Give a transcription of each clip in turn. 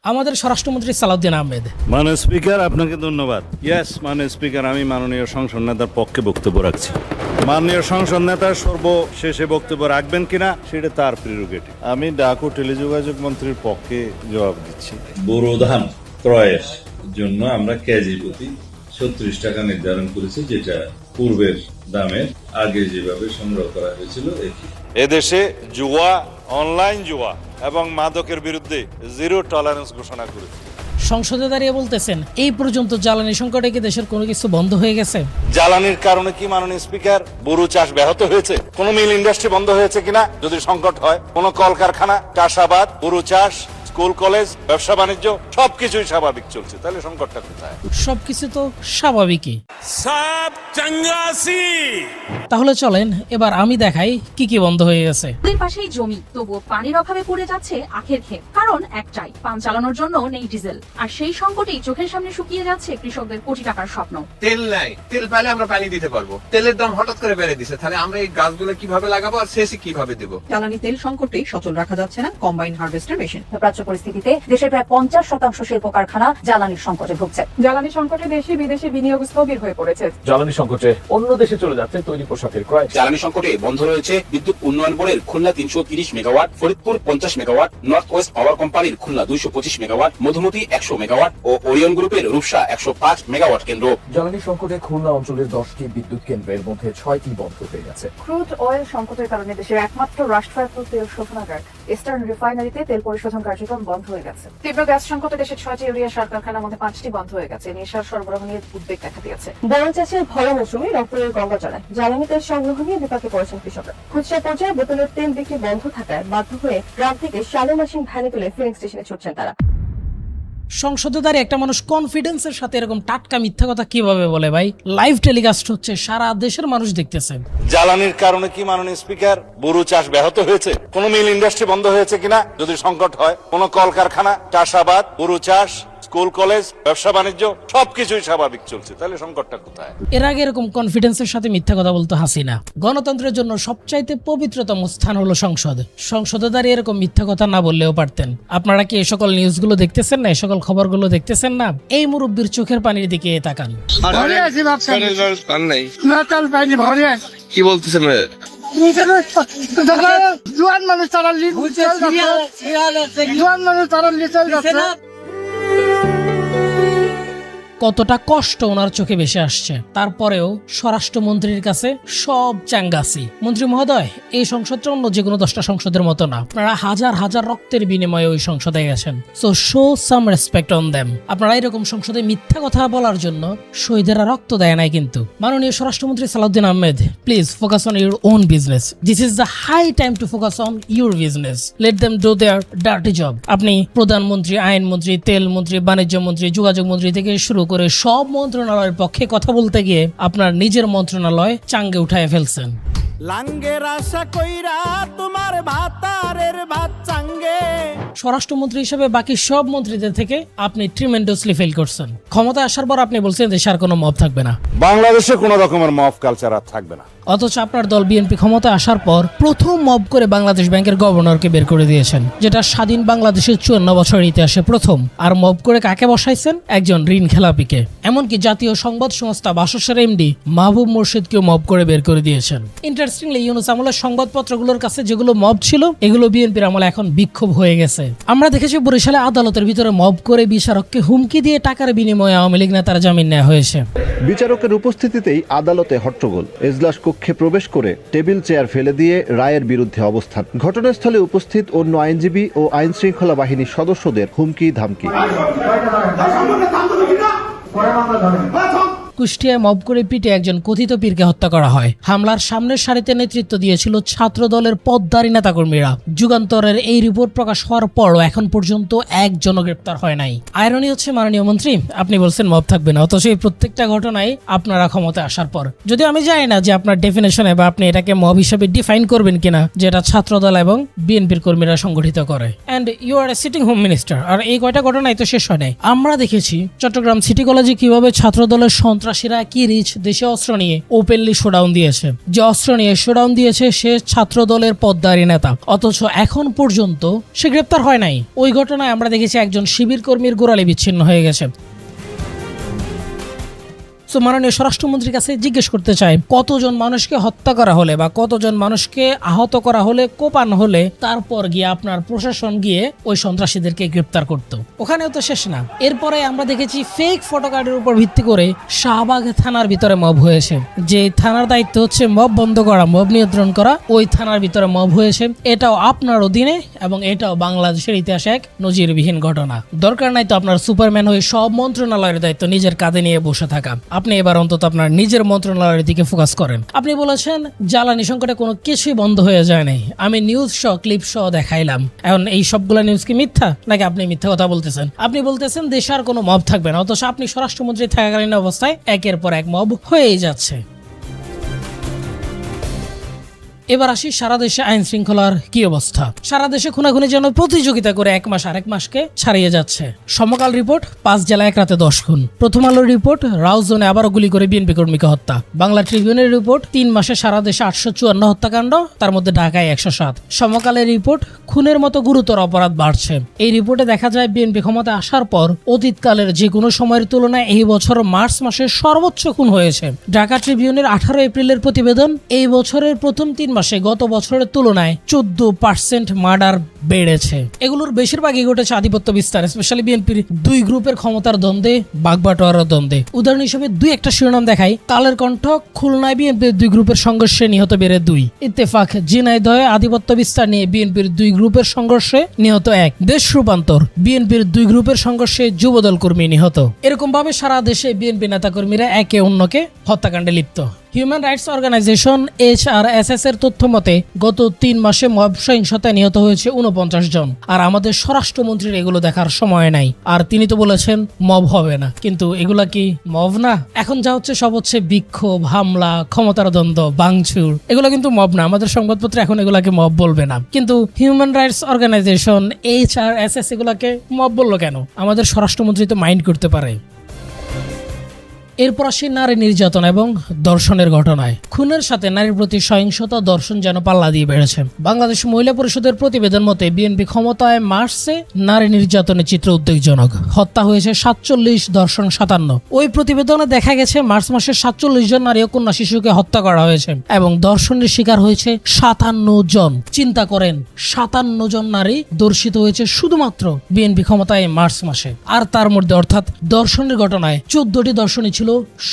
আমাদের স্বরাষ্ট্রমন্ত্রী সালাউদ্দিন আহমেদ। মাননীয় স্পিকার, আপনাকে ধন্যবাদ। ইয়েস মাননীয় স্পিকার, আমি মাননীয় সংসদ নেতার পক্ষে বক্তব্য রাখছি। মাননীয় সংসদ নেতা সর্বশেষে বক্তব্য রাখবেন কিনা সেটা তার প্রিরোগেটিভ। আমি ডাক ও টেলিযোগাযোগ মন্ত্রীর পক্ষে জবাব দিচ্ছি। বোরো ধান ক্রয়ের জন্য আমরা কেজি প্রতি ৩৬ টাকা নির্ধারণ করেছি, যেটা পূর্বের দামের আগে যেভাবে সংগ্রহ করা হয়েছিল একই। এদেশে জুয়া, অনলাইন জুয়া এবং মাদকের বিরুদ্ধে জিরো টলারেন্স ঘোষণা করেছে। সংসদে দাঁড়িয়ে বলতেছেন এই পর্যন্ত জ্বালানি সংকটে কি দেশের কোনো কিছু বন্ধ হয়ে গেছে? জ্বালানির কারণে কি মাননীয় স্পিকার বোরো চাষ ব্যাহত হয়েছে? কোন মিল ইন্ডাস্ট্রি বন্ধ হয়েছে কিনা যদি সংকট হয়? কোন কলকারখানা, চাষাবাদ, বোরো চাষ, স্কুল কলেজ, ব্যবসা বাণিজ্য সবকিছুই স্বাভাবিক চলছে, তাহলে সংকটটা কোথায়? সবকিছু তো স্বাভাবিকই। সব চঙ্গাসি। তাহলে চলেন এবার আমি দেখাই কি কি বন্ধ হয়ে গেছে। নদীর পাশেই জমি, তবুও পানির অভাবে পড়ে যাচ্ছে আখের ক্ষেত। কারণ একটাই, পান চালানোর জন্য নেই ডিজেল। আর সেই সংকটেই চোখের সামনে শুকিয়ে যাচ্ছে কৃষকদের কোটি টাকার স্বপ্ন। তেল নাই, তেল পেলে আমরা পানি দিতে পারবো। তেলের দাম হঠাৎ করে বেড়ে দিছে, তাহলে আমরা এই গাছগুলো কিভাবে লাগাবো আর শেষে কিভাবে দেবো? জ্বালানি তেল সংকটে সচল রাখা যাচ্ছে না কম্বাইন হারভেস্টার মেশিন। প্রাচ্য পরিস্থিতিতে দেশের প্রায় 50% শিল্প কারখানা জ্বালানির সংকটে ভুগছে। জ্বালানি সংকটে দেশে বিদেশে বিনিয়োগ স্থবির হয়ে পড়েছে। জ্বালানি সংকটে অন্য দেশে চলে যাচ্ছে তৈরি পোশাকের ক্রয়। জ্বালানি সংকটে বন্ধ রয়েছে বিদ্যুৎ উন্নয়ন বোর্ডের Khulna 330 megawatt, Faridpur 50 megawatt, north West পাওয়ার কোম্পানির খুলনা 225 মেগাওয়াট, মধুমতি 100 মেগাওয়াট ও ওরিয়ন গ্রুপের রূপসা 105 মেগাওয়াট কেন্দ্র। জ্বালানি সংকটে খুলনা অঞ্চলের 10টি বিদ্যুৎ কেন্দ্রের মধ্যে 6টি বন্ধ হয়ে গেছে। ক্রুড অয়েল সংকটের কারণে দেশের একমাত্র রাষ্ট্রায়ত্ত তেল শোধনাগার ইস্টার্ন রিফাইনারিতে তেল পরিশোধন কার্যক্রম বন্ধ হয়ে গেছে। তীব্র গ্যাস সংকটে দেশের 6টি ইউরিয়া সার কারখানার মধ্যে 5টি বন্ধ হয়ে গেছে। নেশার সরবরাহ নিয়ে উদ্বেগ দেখা দিয়েছে। বরং চাষের ভরা মৌসুমে রংপুরের গঙ্গাচড়ায় জ্বালানি তেল সংগ্রহ নিয়ে বিপাকে পড়েছেন কৃষকরা। খুচরা পর্যায়ে বোতলের তেল বিক্রি বন্ধ থাকায় বাধ্য হয়ে গ্রাম থেকে শ্যালো মেশিন ভ্যানে তুলে ফিলিং স্টেশনে ছুটছেন তারা। সংসদে দাঁড়িয়ে একটা মানুষ কনফিডেন্সের সাথে এরকম টাটকা মিথ্যা কথা কিভাবে বলে ভাই? লাইভ টেলিকাস্ট হচ্ছে, সারা দেশের মানুষ দেখতেছে। জ্বালানির কারণে কি মাননীয় স্পিকার বোরো চাষ ব্যাহত হয়েছে? কোন মিল ইন্ডাস্ট্রি বন্ধ হয়েছে কিনা যদি সংকট হয়? কোন কলকারখানা, চাষাবাদ, বোরো চাষ, স্কুল কলেজ, ব্যবসা বাণিজ্য সবকিছুই স্বাভাবিক চলছে, তাহলে সংকটটা কোথায়? এর আগে এরকম কনফিডেন্সের সাথে মিথ্যা কথা বলতো হাসিনা। গণতন্ত্রের জন্য সবচাইতে পবিত্রতম স্থান হলো সংসদ। সংসদে দাঁড়িয়ে এরকম মিথ্যা কথা না বললেও পারতেন। আপনারা কি এই সকল নিউজগুলো দেখতেছেন না? এই সকল খবরগুলো দেখতেছেন না? এই মুরব্বীর চোখের পানির দিকে তাকান। কি বলতেছেন? জোয়ান মানুষ তারা কতটা কষ্ট ওনার চোখে ভেসে আসছে, তারপরেও স্বরাষ্ট্রমন্ত্রীর কাছে সব চাঙ্গাসি। মন্ত্রী মহোদয়, এই সংসদটা অন্য যে কোনো 10টা সংসদের মতো না। আপনারা হাজার হাজার রক্তের বিনিময়ে ওই সংসদে গেছেন, so show some respect on them. আপনারা এরকম সংসদে মিথ্যা কথা বলার জন্য শহীদেরা রক্ত দেয় নাই কিন্তু। মাননীয় স্বরাষ্ট্রমন্ত্রী Salauddin Ahmed, please focus on your own business. This is the high time to focus on your business. Let them do their dirty job. আপনি প্রধানমন্ত্রী, আইনমন্ত্রী, তেল মন্ত্রী, বাণিজ্য মন্ত্রী, যোগাযোগ মন্ত্রী থেকে শুরু করে সব মন্ত্রণালয়ের পক্ষে কথা বলতে গিয়ে আপনার নিজের মন্ত্রণালয় চাঙ্গে উঠায় ফেলছেন। লাঙ্গের আশা কইরা তোমার ভাতারের ভাত চাঙ্গে। স্বরাষ্ট্রমন্ত্রী হিসেবে বাকি সব মন্ত্রীদের থেকে আপনি ট্রিমেন্ডাসলি ফেল করছেন। ক্ষমতা আসার পর আপনি বলছেন দেশে আর কোনো মব থাকবে না। বাংলাদেশে কোন রকমের মব কালচার আর থাকবে না। অথচ আপনার দল বিএনপি ক্ষমতা আসার পর প্রথম মব করে বাংলাদেশ ব্যাংকের গভর্নরকে বের করে দিয়েছেন, যেটা স্বাধীন বাংলাদেশের 54 বছরের ইতিহাসে প্রথম। আর মব করে কাকে বসাইছেন? একজন ঋণ খেলাপিকে। এমনকি জাতীয় সংবাদ সংস্থা বাসসের এমডি মাহবুব মুর্শিদকেও মব করে বের করে দিয়েছেন। ইন্টারেস্টিংলি ইউনুস আমলের সংবাদপত্রগুলোর কাছে যেগুলো মব ছিল, এগুলো বিএনপির আমলে এখন বিক্ষোভ হয়ে গেছে। আমরা দেখেছি বরিশালে আদালতের ভিতরে মব করে বিচারককে হুমকি দিয়ে টাকার বিনিময়ে আওয়ামী লীগ নেতার জামিন নেওয়া হয়েছে। বিচারকের উপস্থিতিতেই আদালতে হট্টগোল। এজলাস কক্ষে প্রবেশ করে টেবিল চেয়ার ফেলে দিয়ে রায়ের বিরুদ্ধে অবস্থান। ঘটনাস্থলে উপস্থিত অন্য আইনজীবী ও আইন শৃঙ্খলা বাহিনীর সদস্যদের হুমকি ধামকি। কুষ্টিয়ায় মব করে পিটে একজন কথিত পীরকে হত্যা করা হয়। হামলার সামনের সারিতে নেতৃত্ব দিয়েছিল ছাত্র দলের পদ্মারী নেতাকর্মীরা। যুগান্তরের এই রিপোর্ট প্রকাশ হওয়ার পরও এখন পর্যন্ত একজনও গ্রেপ্তার হয় নাই। আইরনি হচ্ছে মাননীয় মন্ত্রী, আপনি বলছেন মব থাকবে না, অথচ এই প্রত্যেকটা ঘটনায় আপনারা ক্ষমতায় আসার পর, যদি আমি জানি না যে আপনার ডেফিনেশনে বা আপনি এটাকে মব হিসেবে ডিফাইন করবেন কিনা, যেটা ছাত্রদল এবং বিএনপির কর্মীরা সংগঠিত করে। And you are a sitting home minister. আর এই কয়টা ঘটনাই তো শেষ হয় নাই। আমরা দেখেছি চট্টগ্রাম সিটি কলেজে কিভাবে ছাত্রদলের সন্ত্রাস সন্ত্রাসীরা কি রিচ দেশে অস্ত্র নিয়ে ওপেনলি শোডাউন দিয়েছে। যে অস্ত্র নিয়ে শোডাউন দিয়েছে সে ছাত্র দলের পদ্মারী নেতা, অথচ এখন পর্যন্ত সে গ্রেপ্তার হয় নাই। ওই ঘটনায় আমরা দেখেছি একজন শিবির কর্মীর গোড়ালি বিচ্ছিন্ন হয়ে গেছে। তো মাননীয় স্বরাষ্ট্রমন্ত্রীর কাছে জিজ্ঞেস করতে চাই, কতজন মানুষকে হত্যা করা হলে বা কতজন মানুষকে আহত করা হলে, কোপানো হলে তারপর গিয়ে আপনার প্রশাসন গিয়ে ওই সন্ত্রাসীদেরকে গ্রেপ্তার করতো? ওখানেও তো শেষ না। এরপরে আমরা দেখেছি ফেক ফটোকার্ডের উপর ভিত্তি করে শাহবাগ থানার ভিতরে মব হয়েছে। যে থানার দায়িত্ব হচ্ছে মব বন্ধ করা, মব নিয়ন্ত্রণ করা, ওই থানার ভিতরে মব হয়েছে। এটাও আপনার অধীনে এবং এটাও বাংলাদেশের ইতিহাসে এক নজিরবিহীন ঘটনা। দরকার নাই তো আপনার সুপারম্যান হয়ে সব মন্ত্রণালয়ের দায়িত্ব নিজের কাঁধে নিয়ে বসে থাকা। আপনি এবার অন্তত আপনার নিজের মন্ত্রণালয়ের দিকে ফোকাস করেন। আপনি বলেছেন জ্বালানি সংকটে কোনো কিছুই বন্ধ হয়ে যায় নাই, আমি নিউজ সহ ক্লিপ সহ দেখাইলাম। এখন এই সবগুলা নিউজ কি মিথ্যা, নাকি আপনি মিথ্যা কথা বলতেছেন? আপনি বলতেছেন দেশে আর কোনো মব থাকবে না, অথচ আপনি স্বরাষ্ট্রমন্ত্রী থাকাকালীন অবস্থায় একের পর এক মব হয়েই যাচ্ছে। এবার আসি সারা দেশে আইন শৃঙ্খলার কি অবস্থা। সারা দেশে খুনাখুনি যেন প্রতিযোগিতা করে এক মাস আরেক মাসকে ছাড়িয়ে যাচ্ছে। সমকাল রিপোর্ট 5 জেলায় এক রাতে 10 খুন। প্রথম আলোর রিপোর্ট রাউজ জোনে আবারও গুলি করে বিএনপি কর্মীকে হত্যা। বাংলা ট্রিবিউনের রিপোর্ট 3 মাসে সারা দেশে 854 হত্যাকাণ্ড, তার মধ্যে ঢাকায় 107। সমকালের রিপোর্ট খুনের মতো গুরুতর অপরাধ বাড়ছে। এই রিপোর্টে দেখা যায় বিএনপি ক্ষমতায় আসার পর অতীতকালের যে কোনো সময়ের তুলনায় এই বছর মার্চ মাসে সর্বোচ্চ খুন হয়েছে। ঢাকা ট্রিবিউনের 18 এপ্রিলের প্রতিবেদন, এই বছরের প্রথম 3 মাসে গত বছরের তুলনায় 14% মার্ডার বেড়েছে। এগুলোর বেশিরভাগই ঘটেছে আধিপত্য বিস্তার, স্পেশালি বিএনপির 2 গ্রুপের ক্ষমতার দ্বন্দ্বে, বাগবাটোয়ারার দ্বন্দ্বে। উদাহরণ হিসেবে 2-1টা শিরোনাম দেখাই। কালের কণ্ঠ, খুলনায় বিএনপির 2 গ্রুপের সংঘর্ষে নিহত বেড়ে 2। ইত্তেফাক, ঝিনাইদহে আধিপত্য বিস্তার নিয়ে বিএনপির 2 গ্রুপের সংঘর্ষে নিহত 1। দেশ রূপান্তর, বিএনপির 2 গ্রুপের সংঘর্ষে যুবদল কর্মী নিহত। এরকম ভাবে সারা দেশে বিএনপি নেতাকর্মীরা একে অন্যকে হত্যাকাণ্ডে লিপ্ত। হিউম্যান রাইটস অর্গানাইজেশন HRSS এর তথ্য মতে গত 3 মাসে মব সহিংসতায় নিহত হয়েছে 49 জন। আর আমাদের স্বরাষ্ট্রমন্ত্রীর এগুলো দেখার সময় নাই, আর তিনি তো বলেছেন মব হবে না। কিন্তু এগুলা কি মব না? এখন যা হচ্ছে সব হচ্ছে বিক্ষোভ, হামলা, ক্ষমতার দ্বন্দ্ব, ভাঙচুর। এগুলো কিন্তু মব না। আমাদের সংবাদপত্রে এখন এগুলাকে মব বলবে না, কিন্তু হিউম্যান রাইটস অর্গানাইজেশন HRSS এগুলাকে মব বললো কেন? আমাদের স্বরাষ্ট্রমন্ত্রী তো মাইন্ড করতে পারে। এরপর আসি নারী নির্যাতন এবং ধর্ষণের ঘটনায়। খুনের সাথে নারীর প্রতি সহিংসতা, ধর্ষণ যেন পাল্লা দিয়ে বেড়েছে। বাংলাদেশ মহিলা পরিষদের প্রতিবেদন মতে বিএনপি ক্ষমতায় মার্চে নারী নির্যাতনের চিত্র উদ্বেগজনক। হত্যা হয়েছে 47, ধর্ষণ 57। ওই প্রতিবেদনে দেখা গেছে মার্চ মাসে 47 জন নারী ও কন্যা শিশুকে হত্যা করা হয়েছে এবং ধর্ষণের শিকার হয়েছে 57 জন। চিন্তা করেন, 57 জন নারী ধর্ষিত হয়েছে শুধুমাত্র বিএনপি ক্ষমতায় মার্চ মাসে। আর তার মধ্যে অর্থাৎ ধর্ষণের ঘটনায় 14টি ধর্ষণই ছিল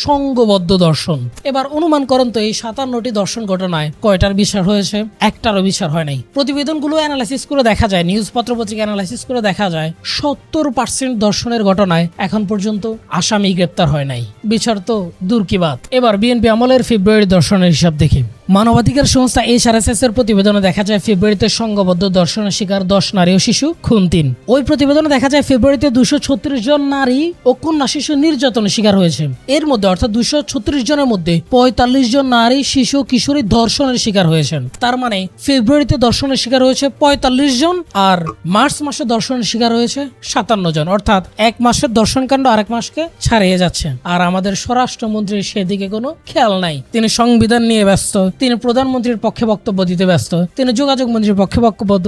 সংঘবদ্ধ দর্শন। এবার অনুমান করেন তো এই 57টি দর্শন ঘটনায় কয়টার বিচার হয়েছে? একটারও বিচার হয় নাই। প্রতিবেদনগুলো অ্যানালাইসিস করে দেখা যায়, নিউজ পত্রপত্রিকা অ্যানালাইসিস করে দেখা যায় 70% দর্শনের ঘটনায় এখন পর্যন্ত আসামি গ্রেপ্তার হয় নাই। বিচার তো দূর কি বাত। এবার বিএনপি আমলের ফেব্রুয়ারি দর্শনের হিসাব দেখি। মানবাধিকার সংস্থা HRSS এর প্রতিবেদনে দেখা যায় ফেব্রুয়ারিতে সংঘবদ্ধ দর্শনের শিকার 10 নারী ও শিশু, খুন 3। ওই প্রতিবেদনে দেখা যায় ফেব্রুয়ারিতে 236 জন নারী ও কন্যা শিশু নির্যাতনের শিকার হয়েছে। এর মধ্যে অর্থাৎ 236 জনের মধ্যে 45 জন নারী, শিশু, কিশোরী ধর্ষণের শিকার হয়েছেন। তার মানে ফেব্রুয়ারিতে ধর্ষণের শিকার হয়েছে 45 জন আর মার্চ মাসে ধর্ষণের শিকার হয়েছে 57 জন। অর্থাৎ এক মাসের ধর্ষণকাণ্ড আরেক মাসকে ছাড়িয়ে যাচ্ছে। আর আমাদের স্বরাষ্ট্রমন্ত্রীর সেদিকে কোনো খেয়াল নাই। তিনি সংবিধান নিয়ে ব্যস্ত, তিনি প্রধানমন্ত্রীর পক্ষে বক্তব্য দিতে ব্যস্ত, তিনি যোগাযোগ মন্ত্রীর পক্ষে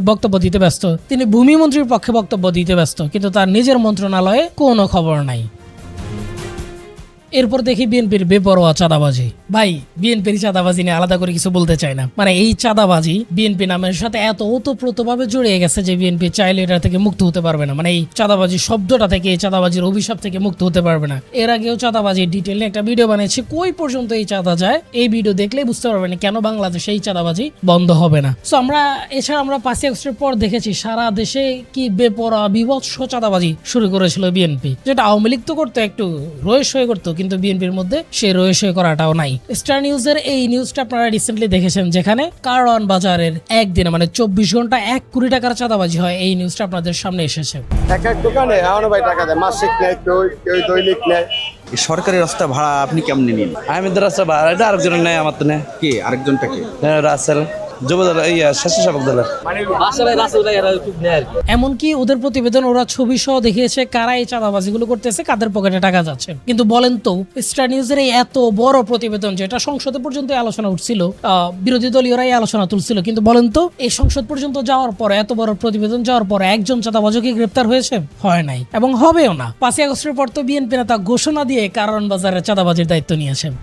বক্তব্য দিতে ব্যস্ত, তিনি ভূমি মন্ত্রীর পক্ষে বক্তব্য দিতে ব্যস্ত, কিন্তু তার নিজের মন্ত্রণালয়ে কোনো খবর নাই। এরপর দেখি বিএনপির বেপরোয়া চাঁদাবাজি। ভাই, বিএনপির চাঁদাবাজি নিয়ে আলাদা করে কিছু বলতে চাই না। মানে এই চাঁদাবাজি বিএনপি নামের সাথে এত ওতপ্রোতভাবে জড়িয়ে গেছে যে বিএনপি চাইলে এটা থেকে মুক্ত হতে পারবে না। মানে এই চাঁদাবাজি শব্দটা থেকে, এই চাঁদাবাজির অভিশাপ থেকে মুক্ত হতে পারবে না। এর আগেও চাঁদাবাজির ডিটেইলে একটা ভিডিও বানিয়েছি, কই পর্যন্ত এই চাঁদা যায়। এই ভিডিও দেখলেই বুঝতে পারবেন কেন বাংলাদেশে এই চাঁদাবাজি বন্ধ হবে না। সো এছাড়া আমরা 5 আগস্টের পর দেখেছি সারা দেশে কি বেপরোয়া বিভৎস চাঁদাবাজি শুরু করেছিল বিএনপি, যেটা আওয়ামী লীগ তো করতো, একটু রয়েস হয়ে করতো, কিন্তু বিএনপির মধ্যে সেই রয়েছে করাটাও নাই। স্টার নিউজের এই নিউজটা আপনারা রিসেন্টলি দেখেছেন, যেখানে কারওয়ান বাজারের একদিনে মানে 24 ঘন্টা 1 কোটি টাকার চাঁদাবাজি হয়। এই নিউজটা আপনাদের সামনে এসেছে। এক দোকানে ভাই টাকা দেয়, মাসিক নেয়, কেউ দৈনিক নেয়। সরকারি রাস্তা ভাড়া আপনি কেমনি নিন? আমি তো রাস্তা ভাড়া, এটা আরেকজনের নেয়, আমার তো নেয়। কি আরেকজনটা কি? রাসেল। যুবদল এই স্বেচ্ছাসেবক দলের। এমনকি ওদের প্রতিবেদন ওরা ছবি সহ দেখিয়েছে কারা এই চাঁদাবাজিগুলো করতেছে, কাদের পকেটে টাকা যাচ্ছে। কিন্তু বলেন তো, স্টার নিউজের এই এত বড় প্রতিবেদন যেটা সংসদে পর্যন্ত আলোচনা উঠছিল, বিরোধী দলীয়রা এই আলোচনা তুলছিল, কিন্তু বলেন তো এই সংসদ পর্যন্ত যাওয়ার পরে, এত বড় প্রতিবেদন যাওয়ার পরে একজন চাঁদাবাজকে গ্রেপ্তার হয়েছে? হয় নাই এবং হবেও না। 5 আগস্টের পর তো বিএনপি নেতা ঘোষণা দিয়ে কারণ বাজারে চাঁদাবাজির দায়িত্ব নিয়েছেন।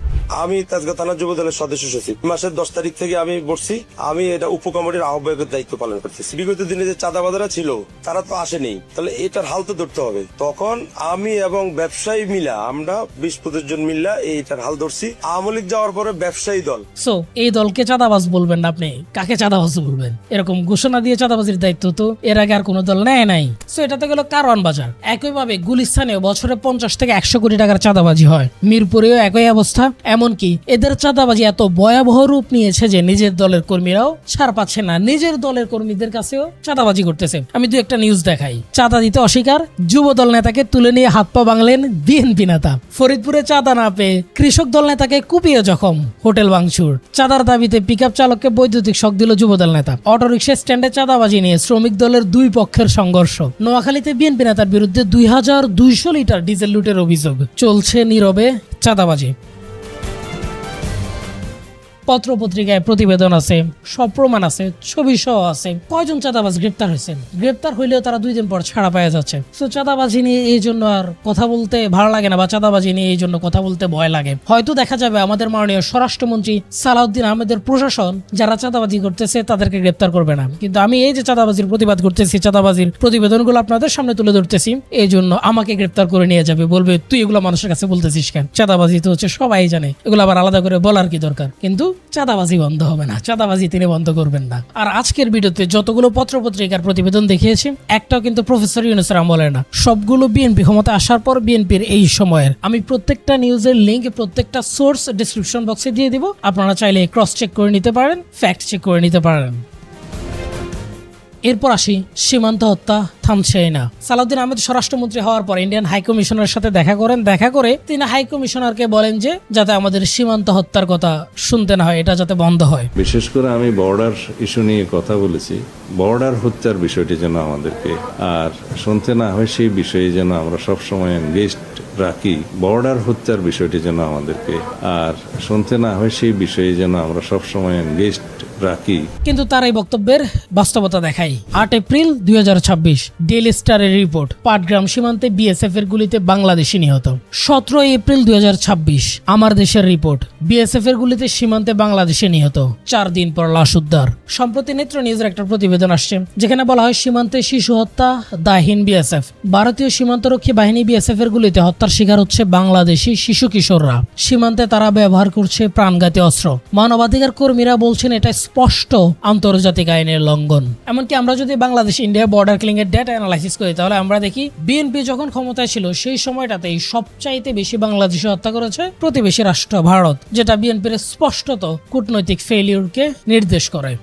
আমি তাজগাঁ থানা যুব দলের সদস্য সচিব। মাসের 10 তারিখ থেকে আমি বসছি, আমি এটা উপকমিটির আহ্বায়কের দায়িত্ব পালন করতেছি। বিগত দিনে যে চাঁদাবাজারা ছিল তারা তো আসেনি, তাহলে এটার হাল তো ধরতে হবে। তখন আমি এবং ব্যবসায়ী মিলা, আমরা 20-25 জন মিল্লা এইটার হাল ধরছি। আওয়ামী লীগ যাওয়ার পরে ব্যবসায়ী দল। সো এই দলকে চাঁদাবাজ বলবেন না, আপনি কাকে চাঁদাবাজ বলবেন? এরকম ঘোষণা দিয়ে চাঁদাবাজির দায়িত্ব তো এর আগে আর কোনো দল নেয় নাই। সো এটা তো গেল কারওয়ান বাজার। একইভাবে গুলিস্তানেও বছরে 50 থেকে 100 কোটি টাকার চাঁদাবাজি হয়। মিরপুরেও একই অবস্থা। এমনকি এদের চাঁদাবাজি এত ভয়াবহ রূপ নিয়েছে যে নিজের দলের কর্মীরাও ছাড় পাচ্ছে না, নিজের দলের কর্মীদের কাছেও চাঁদাবাজি করতেছে। আমি দু একটা নিউজ দেখাই। চাঁদা দিতে অস্বীকার, যুব দল নেতাকে তুলে নিয়ে হাত পা ভাঙলেন বিএনপি নেতা। ফরিদপুরে চাঁদা না পেয়ে কৃষক দল নেতাকে কুপিয়ে জখম, হোটেল ভাঙচুর। চাঁদার দাবিতে পিকআপ চালককে বৈদ্যুতিক শক দিল যুব দল নেতা। অটোরিকশা স্ট্যান্ডে চাঁদাবাজি নিয়ে শ্রমিক দলের দুই পক্ষের সংঘর্ষ। নোয়াখালীতে বিএনপি নেতার বিরুদ্ধে 2200 লিটার ডিজেল লুটের অভিযোগ। চলছে নীরবে চাঁদাবাজি। পত্রপত্রিকায় প্রতিবেদন আছে, সব প্রমাণ আছে, ছবি সহ আছে। কয়জন চাঁদাবাজ গ্রেপ্তার হয়েছেন? গ্রেপ্তার হইলেও তারা 2 দিন পর ছাড়া পাওয়া যাচ্ছে। তো চাঁদাবাজি নিয়ে এই জন্য আর কথা বলতে ভালো লাগে না, বা চাঁদাবাজি নিয়ে এই জন্য কথা বলতে ভয় লাগে। হয়তো দেখা যাবে আমাদের মাননীয় স্বরাষ্ট্রমন্ত্রী সালাউদ্দিন আহমেদের প্রশাসন যারা চাঁদাবাজি করতেছে তাদেরকে গ্রেপ্তার করবে না। কিন্তু আমি এই যে চাঁদাবাজির প্রতিবাদ করতেছি, চাঁদাবাজির প্রতিবেদনগুলো আপনাদের সামনে তুলে ধরতেছি, এই জন্য আমাকে গ্রেপ্তার করে নিয়ে যাবে, বলবে তুই এগুলো মানুষের কাছে বলতেছিস কেন? চাঁদাবাজি তো হচ্ছে সবাই জানে, এগুলো আবার আলাদা করে বলার কি দরকার? কিন্তু চাঁদাবাজি বন্ধ হবে না, চাঁদাবাজি তিনি বন্ধ করবেন না। আর আজকের ভিডিওতে যতগুলো পত্রপত্রিকার প্রতিবেদন দেখিয়েছি, একটাও কিন্তু প্রফেসর ইউনূসের আমলের না, সবগুলো বিএনপি ক্ষমতা আসার পর বিএনপির এই সময়ের। আমি প্রত্যেকটা নিউজের লিঙ্ক, প্রত্যেকটা সোর্স ডেসক্রিপশন বক্সে দিয়ে দিব, আপনারা চাইলে ক্রস চেক করে নিতে পারেন, ফ্যাক্ট চেক করে নিতে পারেন। এরপর আসি সীমান্ত হত্যা থামছেই না। সালাউদ্দিন আহমেদ স্বরাষ্ট্রমন্ত্রী হওয়ার পর ইন্ডিয়ান হাই কমিশনারের সাথে দেখা করেন। দেখা করে তিনি হাই কমিশনারকে বলেন যে যাতে আমাদের সীমান্ত হত্যার কথা শুনতে না হয়, এটা যাতে বন্ধ হয়। বিশেষ করে আমি বর্ডার ইস্যু নিয়ে কথা বলেছি। বর্ডার হত্যার বিষয়টি যেন আমাদেরকে আর শুনতে না হয়, সেই বিষয়ে যেন আমরা সবসময় এনগেজড রাখি। বর্ডার হত্যার বিষয়টি যেন আমাদেরকে আর শুনতে না হয়, সেই বিষয়ে যেন আমরা সবসময় এনগেজড রাখি। কিন্তু তার এই বক্তব্যের বাস্তবতা দেখাই। 8 এপ্রিল 2026 ডেইলি স্টারের রিপোর্ট, পাটগ্রাম সীমান্তে বিএসএফ এর গুলিতে বাংলাদেশি নিহত। 17 এপ্রিল 2026 আমার দেশের রিপোর্ট, বিএসএফ এর গুলিতে সীমান্তে বাংলাদেশি নিহত, 4 দিন পর লাশ উদ্ধার। সম্প্রতি নেত্র নিউজের একটা প্রতিবেদন আসছে যেখানে বলা হয় সীমান্তে শিশু হত্যা দায়হীন বিএসএফ। ভারতীয় সীমান্তরক্ষী বাহিনী বিএসএফ এর গুলিতে হত্যার শিকার হচ্ছে বাংলাদেশি শিশু কিশোররা। সীমান্তে তারা ব্যবহার করছে প্রাণঘাতী অস্ত্র। মানবাধিকার কর্মীরা বলছেন এটা স্পষ্ট আন্তর্জাতিক আইনের লঙ্ঘন। এমনকি আমরা যদি বাংলাদেশ ইন্ডিয়া বর্ডার কিলিং এর ডেটা অ্যানালাইসিস করি, তাহলে আমরা দেখি বিএনপি যখন ক্ষমতায় ছিল সেই সময়টাতেই সবচাইতে বেশি বাংলাদেশি হত্যা করেছে প্রতিবেশী রাষ্ট্র ভারত, যেটা বিএনপির স্পষ্টত কূটনৈতিক ফেলিউরকে নির্দেশ করে।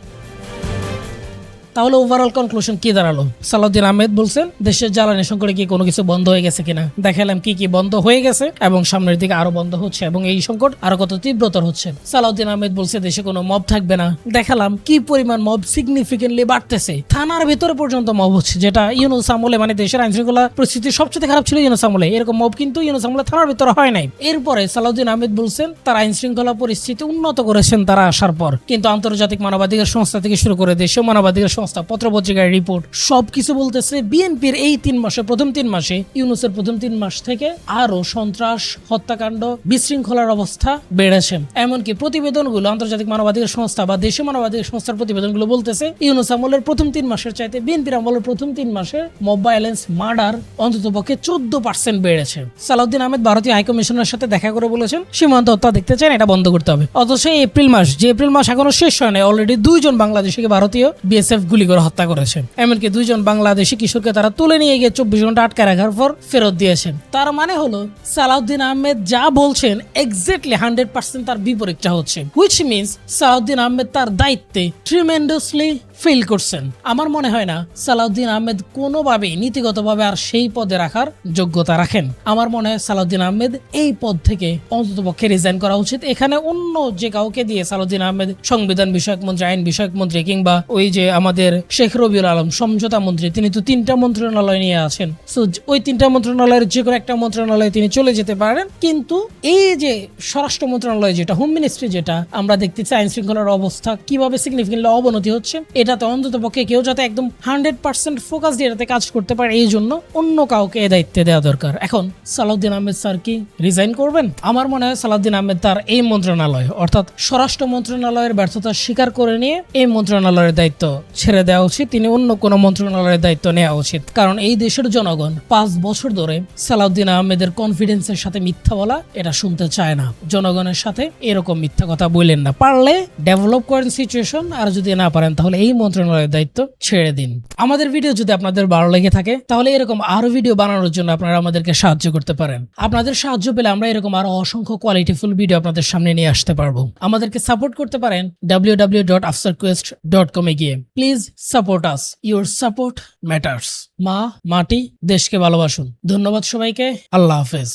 তাহলে ওভারঅল কনক্লুশন কি দাঁড়ালো? সালাউদ্দিন আহমেদ বলছেন দেশের জ্বালানি সংকটে কি কোনো কিছু বন্ধ হয়ে গেছে কিনা, দেখালাম কি কি বন্ধ হয়ে গেছে এবং সামনের দিকে আরো বন্ধ হচ্ছে এবং এই সংকট আরো কত তীব্রতর হচ্ছে। সালাউদ্দিন আহমেদ বলছে দেশে কোনো মব থাকবে না, দেখালাম কি পরিমাণ মব সিগনিফিকেন্টলি বাড়তেছে। থানার ভেতরে পর্যন্ত মব হচ্ছে, যেটা ইউনূস আমলে মানে দেশের আইনশৃঙ্খলা পরিস্থিতি সবচেয়ে খারাপ ছিল ইউনূস আমলে। এরকম মব কিন্তু ইউনূস আমলে থানার ভেতরে হয় নাই। এরপরে সালাউদ্দিন আহমেদ বলছেন তার আইনশৃঙ্খলা পরিস্থিতি উন্নত করেছেন তারা আসার পর, কিন্তু আন্তর্জাতিক মানবাধিকার সংস্থা থেকে শুরু করে দেশীয় মানবাধিকার সংস্থা, পত্রপত্রিকা রিপোর্ট সবকিছু বলতেছে বিএনপির এই 3 মাসে, প্রথম 3 মাসে, ইউনূসের প্রথম 3 মাস থেকে আরো সন্ত্রাস, হত্যাকাণ্ড, বিশৃঙ্খলার অবস্থা বেড়েছে। এমনকি প্রতিবেদনগুলো আন্তর্জাতিক মানবাধিকার সংস্থা বা দেশীয় মানবাধিকার সংস্থার প্রতিবেদনগুলো বলতেছে ইউনূস আমলের প্রথম 3 মাসের চাইতে বিএনপির আমলের প্রথম 3 মাসে মব ভায়োলেন্স, মার্ডার অন্ততপক্ষে 14% বেড়েছে। সালাউদ্দিন আহমেদ ভারতীয় হাই কমিশনারের সাথে দেখা করে বলেছেন সীমান্ত হত্যা দেখতে চান, এটা বন্ধ করতে হবে। অথচ এপ্রিল মাস, যে এপ্রিল মাস এখনো শেষ হয় না, অলরেডি 2 জন বাংলাদেশিকে ভারতীয় বিএসএফ গুলি করে হত্যা করেছেন। এমনকি 2 জন বাংলাদেশি কিশোরকে তারা তুলে নিয়ে গিয়ে 24 ঘন্টা আটকে রাখার পর ফেরত দিয়েছেন। তার মানে হলো সালাউদ্দিন আহমেদ যা বলছেন এক্স্যাক্টলি 100% তার বিপরীতটা হচ্ছে, হুইচ মিনস সালাউদ্দিন আহমেদ তার দায়িত্বে ট্রিমেন্ডাসলি ফেল করছেন। আমার মনে হয় না সালাউদ্দিন আহমেদ কোনোভাবেই নীতিগতভাবে আর সেই পদে রাখার যোগ্যতা রাখেন। আমার মনে হয় সালাউদ্দিন আহমেদ এই পদ থেকে অন্ততপক্ষে রিজাইন করা উচিত। এখানে অন্য যে কাউকে দিয়ে সালাউদ্দিন আহমেদ সংবিধান বিষয়ক মন্ত্রী, আইন বিষয়ক মন্ত্রী, কিংবা ওই যে আমাদের শেখ রবিউল আলম সমঝোতা মন্ত্রী, তিনি তো 3টা মন্ত্রণালয় নিয়ে আছেন। সো ওই 3টা মন্ত্রণালয়ের যে কোনো একটা মন্ত্রণালয়ে তিনি চলে যেতে পারেন। কিন্তু এই যে স্বরাষ্ট্র মন্ত্রণালয় যেটা, হোম মিনিস্ট্রি যেটা, আমরা দেখতেছি আইন শৃঙ্খলার অবস্থা কিভাবে সিগনিফিকেন্টলি অবনতি হচ্ছে। এটাতে অন্তত পক্ষে কেউ যাতে একদম 100% ফোকাস দিয়ে এটাতে কাজ করতে পারে, এই জন্য অন্য কাউকে এই দায়িত্বে দেওয়া দরকার। এখন সালাউদ্দিন আহমেদ স্যার কি রিজাইন করবেন? আমার মনে হয় সালাউদ্দিন আহমেদ তার এই মন্ত্রণালয় অর্থাৎ স্বরাষ্ট্র মন্ত্রণালয়ের ব্যর্থতা স্বীকার করে নিয়ে এই মন্ত্রণালয়ের দায়িত্ব ছেড়ে দেওয়া উচিত। তিনি অন্য কোনো মন্ত্রণালয়ের দায়িত্ব নেওয়া উচিত। কারণ এই দেশের জনগণ 5 বছর ধরে সালাউদ্দিন আহমেদের কনফিডেন্সের সাথে মিথ্যা বলা এটা শুনতে চায় না। জনগণের সাথে এরকম মিথ্যা কথা বললেন না। পারলে ডেভেলপ করেন সিচুয়েশন, আর যদি না পারেন তাহলে এই মন্ত্রণালয়ের দায়িত্ব ছেড়ে দিন। আমাদের ভিডিও যদি আপনাদের ভালো লেগে থাকে তাহলে এরকম আরো ভিডিও বানানোর জন্য আপনারা আমাদেরকে সাহায্য করতে পারেন। আপনাদের সাহায্য পেলে আমরা এরকম আরো অসংখ্য কোয়ালিটিফুল ভিডিও আপনাদের সামনে নিয়ে আসতে পারবো। আমাদেরকে সাপোর্ট করতে পারেন www.afsarquest.com এ গিয়ে। Please support us, your support matters. মা, মাটি, দেশকে ভালোবাসুন। ধন্যবাদ সবাইকে। আল্লাহ হাফেজ।